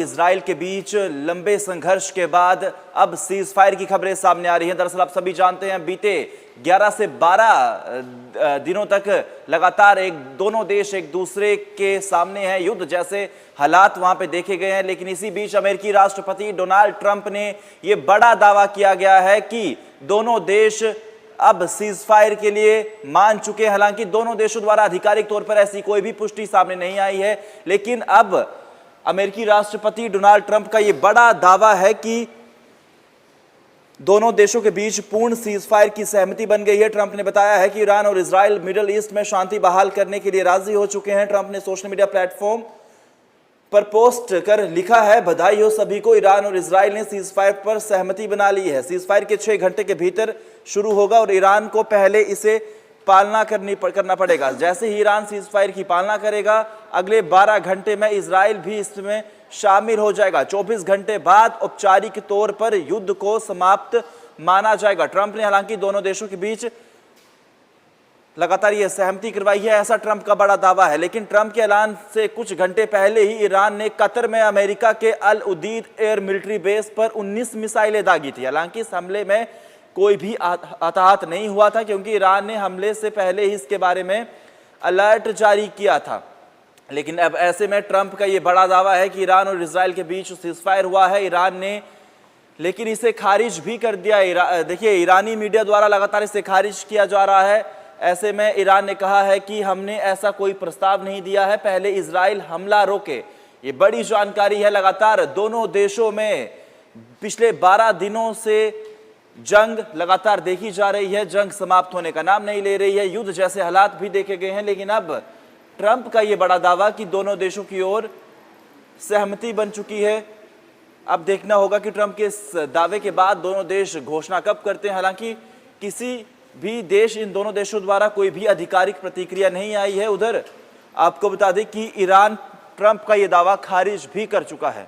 Israel के बीच लंबे संघर्ष के बाद अब सीज फायर की खबरें सामने आ रही हैं। दरअसल आप सभी जानते हैं बीते 11 से 12 दिनों तक लगातार दोनों देश एक दूसरे के सामने हैं, युद्ध जैसे हालात वहां पे देखे गए हैं। लेकिन इसी बीच अमेरिकी राष्ट्रपति डोनाल्ड ट्रंप ने यह बड़ा दावा किया गया है कि दोनों देश अब सीज फायर के लिए मान चुके हैं। हालांकि दोनों देशों द्वारा आधिकारिक तौर पर ऐसी कोई भी पुष्टि सामने नहीं आई है, लेकिन अब अमेरिकी राष्ट्रपति डोनाल्ड ट्रंप का यह बड़ा दावा है कि दोनों देशों के बीच पूर्ण सीज फायर की सहमति बन गई है। ट्रंप ने बताया है कि ईरान और इजराइल मिडिल ईस्ट में शांति बहाल करने के लिए राजी हो चुके हैं। ट्रंप ने सोशल मीडिया प्लेटफॉर्म पर पोस्ट कर लिखा है, बधाई हो सभी को, ईरान और इजराइल ने सीज फायर पर सहमति बना ली है। सीज फायर के 6 घंटे के भीतर शुरू होगा और ईरान को पहले इसे पालना करना पड़ेगा। जैसे ही ईरान सीज फायर की पालना करेगा, अगले 12 घंटे में इजराइल भी इसमें शामिल हो जाएगा। 24 घंटे बाद औपचारिक तौर पर युद्ध को समाप्त माना जाएगा। ट्रंप ने हालांकि दोनों देशों के बीच लगातार यह सहमति करवाई है, ऐसा ट्रंप का बड़ा दावा है। लेकिन ट्रंप के ऐलान से कुछ घंटे पहले ही ईरान ने कतर में अमेरिका के अल उदीद एयर मिलिट्री बेस पर 19 मिसाइलें दागी थी। हालांकि इस हमले में कोई भी हताहत नहीं हुआ था, क्योंकि ईरान ने हमले से पहले ही इसके बारे में अलर्ट जारी किया था। लेकिन अब ऐसे में ट्रंप का यह बड़ा दावा है कि ईरान और इजराइल के बीच सीजफायर हुआ है। ईरान ने लेकिन इसे खारिज भी कर दिया। देखिए, ईरानी मीडिया द्वारा लगातार इसे खारिज किया जा रहा है। ऐसे में ईरान ने कहा है कि हमने ऐसा कोई प्रस्ताव नहीं दिया है, पहले इजराइल हमला रोके। ये बड़ी जानकारी है। लगातार दोनों देशों में पिछले 12 दिनों से जंग लगातार देखी जा रही है, जंग समाप्त होने का नाम नहीं ले रही है। युद्ध जैसे हालात भी देखे गए हैं। लेकिन अब ट्रंप का यह बड़ा दावा कि दोनों देशों की ओर सहमति बन चुकी है। अब देखना होगा कि ट्रंप के इस दावे के बाद दोनों देश घोषणा कब करते हैं। हालांकि किसी भी देश, इन दोनों देशों द्वारा कोई भी आधिकारिक प्रतिक्रिया नहीं आई है। उधर आपको बता दें कि ईरान ट्रंप का यह दावा खारिज भी कर चुका है।